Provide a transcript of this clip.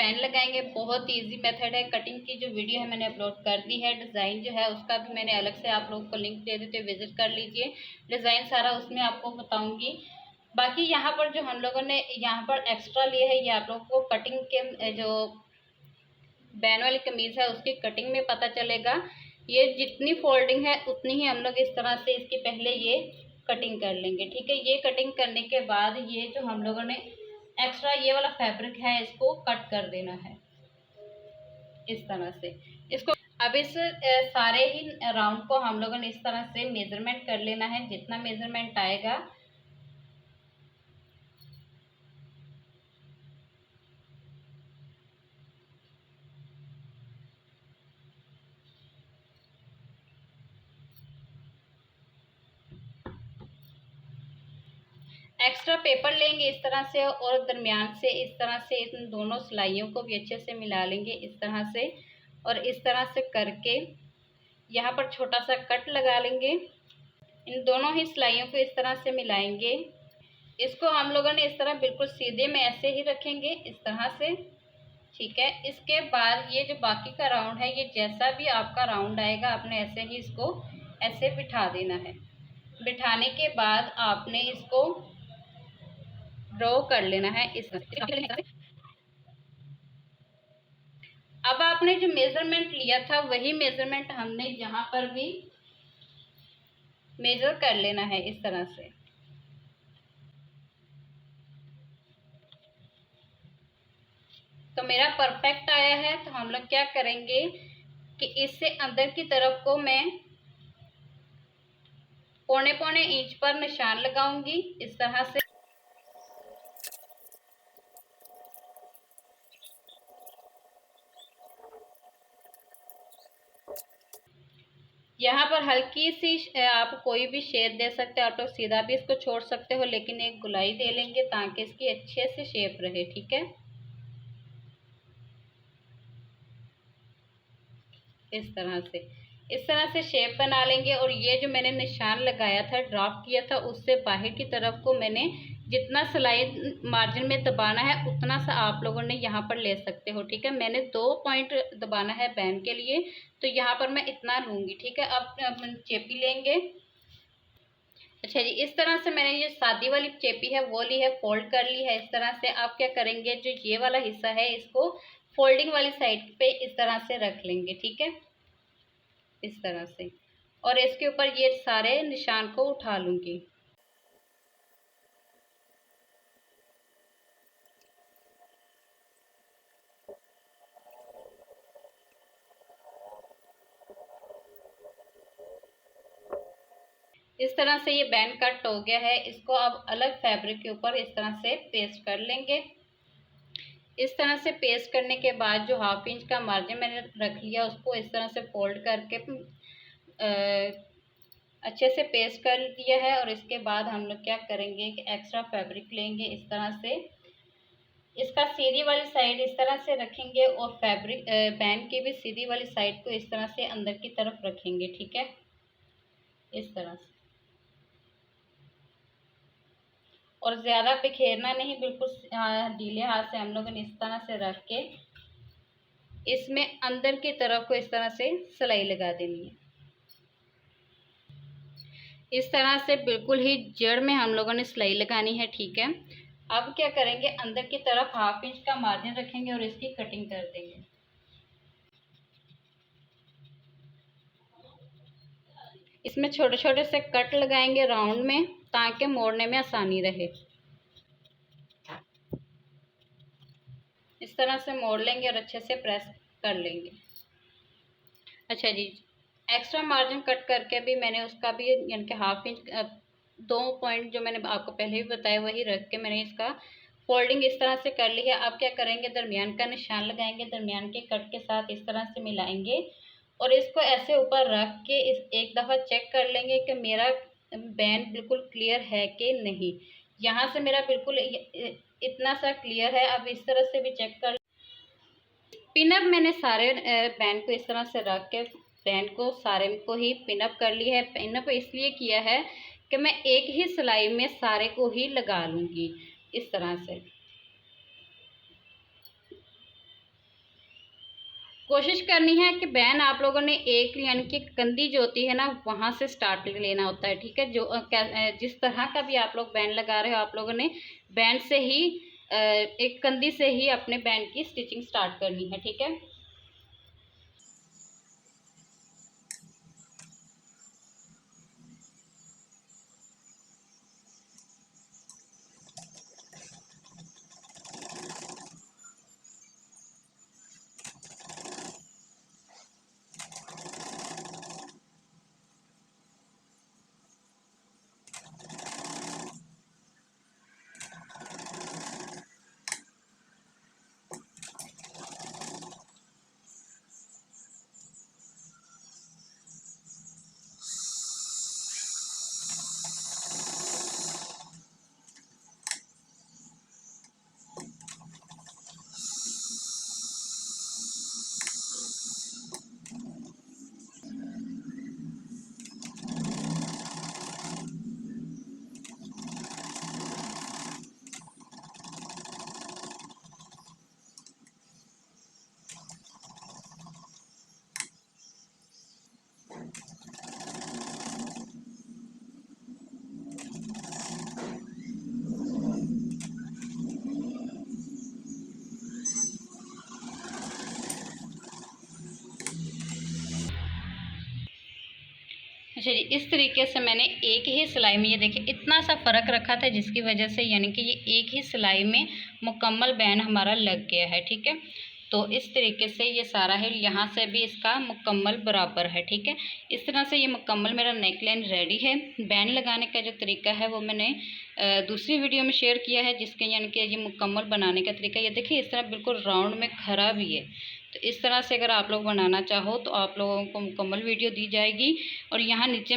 Ban लगाएंगे। बहुत easy method है। कटिंग की जो वीडियो है मैंने अपलोड कर दी है। डिज़ाइन जो है उसका भी मैंने अलग से आप लोगों को लिंक दे देते, विजिट कर लीजिए। डिज़ाइन सारा उसमें आपको बताऊंगी। बाकी यहाँ पर जो हम लोगों ने यहाँ पर एक्स्ट्रा लिए है, ये आप लोगों को कटिंग के जो बैन वाली कमीज़ है उसकी कटिंग में पता चलेगा। ये जितनी फोल्डिंग है उतनी ही हम लोग इस तरह से इसकी पहले ये कटिंग कर लेंगे, ठीक है। ये कटिंग करने के बाद ये जो हम लोगों ने एक्स्ट्रा ये वाला फैब्रिक है इसको कट कर देना है इस तरह से। इसको अब इस सारे ही राउंड को हम लोगों ने इस तरह से मेजरमेंट कर लेना है। जितना मेजरमेंट आएगा एक्स्ट्रा पेपर लेंगे इस तरह से और दरमियान से इस तरह से इन दोनों सिलाइयों को भी अच्छे से मिला लेंगे इस तरह से। और इस तरह से करके यहाँ पर छोटा सा कट लगा लेंगे। इन दोनों ही सिलाइयों को इस तरह से मिलाएंगे। इसको हम लोगों ने इस तरह बिल्कुल सीधे में ऐसे ही रखेंगे इस तरह से, ठीक है। इसके बाद ये जो बाकी का राउंड है ये जैसा भी आपका राउंड आएगा आपने ऐसे ही इसको ऐसे बिठा देना है। बिठाने के बाद आपने इसको ड्रॉ कर लेना है इस तरह से। अब आपने जो मेजरमेंट लिया था वही मेजरमेंट हमने यहाँ पर भी मेजर कर लेना है इस तरह से। तो मेरा परफेक्ट आया है। तो हम लोग क्या करेंगे कि इससे अंदर की तरफ को मैं 1.25 इंच पर निशान लगाऊंगी इस तरह से। यहाँ पर हल्की सी आप कोई भी शेप दे सकते हो। आप लोग सीधा भी इसको छोड़ सकते हो, लेकिन एक गुलाई दे लेंगे ताकि इसकी अच्छे से शेप रहे, ठीक है। इस तरह से शेप बना लेंगे। और ये जो मैंने निशान लगाया था, ड्राफ्ट किया था, उससे बाहर की तरफ को मैंने जितना सिलाई मार्जिन में दबाना है उतना सा आप लोगों ने यहाँ पर ले सकते हो, ठीक है। मैंने 2 पॉइंट दबाना है बैन के लिए, तो यहाँ पर मैं इतना लूँगी, ठीक है। अब चेपी लेंगे। अच्छा जी, इस तरह से मैंने ये सादी वाली चेपी है वो ली है, फोल्ड कर ली है इस तरह से। आप क्या करेंगे, जो ये वाला हिस्सा है इसको फोल्डिंग वाली साइड पे इस तरह से रख लेंगे, ठीक है, इस तरह से। और इसके ऊपर ये सारे निशान को उठा लूँगी। इस तरह से ये बैंड कट हो गया है। इसको अब अलग फैब्रिक के ऊपर इस तरह से पेस्ट कर लेंगे। इस तरह से पेस्ट करने के बाद जो 1/2 इंच का मार्जिन मैंने रख लिया उसको इस तरह से फोल्ड करके अच्छे से पेस्ट कर दिया है। और इसके बाद हम लोग क्या करेंगे कि एक्स्ट्रा फैब्रिक लेंगे इस तरह से। इसका सीधी वाली साइड इस तरह से रखेंगे और फैब्रिक बैंड की भी सीधी वाली साइड को इस तरह से अंदर की तरफ रखेंगे, ठीक है, इस तरह से। और ज़्यादा बिखेरना नहीं, बिल्कुल ढीले हाथ से हम लोगों ने इस तरह से रख के इसमें अंदर की तरफ को इस तरह से सिलाई लगा देनी है। इस तरह से बिल्कुल ही जड़ में हम लोगों ने सिलाई लगानी है, ठीक है। अब क्या करेंगे, अंदर की तरफ 1/2 इंच का मार्जिन रखेंगे और इसकी कटिंग कर देंगे। इसमें छोटे छोटे से कट लगाएंगे राउंड में ताकि मोड़ने में आसानी रहे। इस तरह से मोड़ लेंगे और अच्छे से प्रेस कर लेंगे। अच्छा जी, एक्स्ट्रा मार्जिन कट करके भी मैंने उसका भी यानी कि 1/2 इंच 2 पॉइंट जो मैंने आपको पहले भी बताया वही रख के मैंने इसका फोल्डिंग इस तरह से कर ली है। अब क्या करेंगे, दरमियान का निशान लगाएंगे, दरमियान के कट के साथ इस तरह से मिलाएंगे और इसको ऐसे ऊपर रख के एक दफ़ा चेक कर लेंगे कि मेरा बैंड बिल्कुल क्लियर है कि नहीं। यहाँ से मेरा बिल्कुल इतना सा क्लियर है। अब इस तरह से भी चेक कर। पिनअप मैंने सारे बैंड को इस तरह से रख के बैंड को सारे को ही पिनअप कर लिया है। पिनअप इसलिए किया है कि मैं एक ही सिलाई में सारे को ही लगा लूँगी इस तरह से। कोशिश करनी है कि बैन आप लोगों ने एक यानी कि कंदी जो होती है ना वहाँ से स्टार्ट लेना होता है, ठीक है। जो जिस तरह का भी आप लोग बैंड लगा रहे हो आप लोगों ने बैंड से ही एक कंदी से ही अपने बैंड की स्टिचिंग स्टार्ट करनी है, ठीक है। अच्छा जी, इस तरीके से मैंने एक ही सिलाई में, ये देखिए इतना सा फ़र्क रखा था जिसकी वजह से यानी कि ये एक ही सिलाई में मुकम्मल बैंड हमारा लग गया है, ठीक है। तो इस तरीके से ये सारा है, यहाँ से भी इसका मुकम्मल बराबर है, ठीक है। इस तरह से ये मुकम्मल मेरा नेकलाइन रेडी है। बैंड लगाने का जो तरीका है वो मैंने दूसरी वीडियो में शेयर किया है, जिसके यानी कि ये मुकम्मल बनाने का तरीका ये देखिए इस तरह बिल्कुल राउंड में खरा भी है। तो इस तरह से अगर आप लोग बनाना चाहो तो आप लोगों को मुकम्मल वीडियो दी जाएगी। और यहाँ नीचे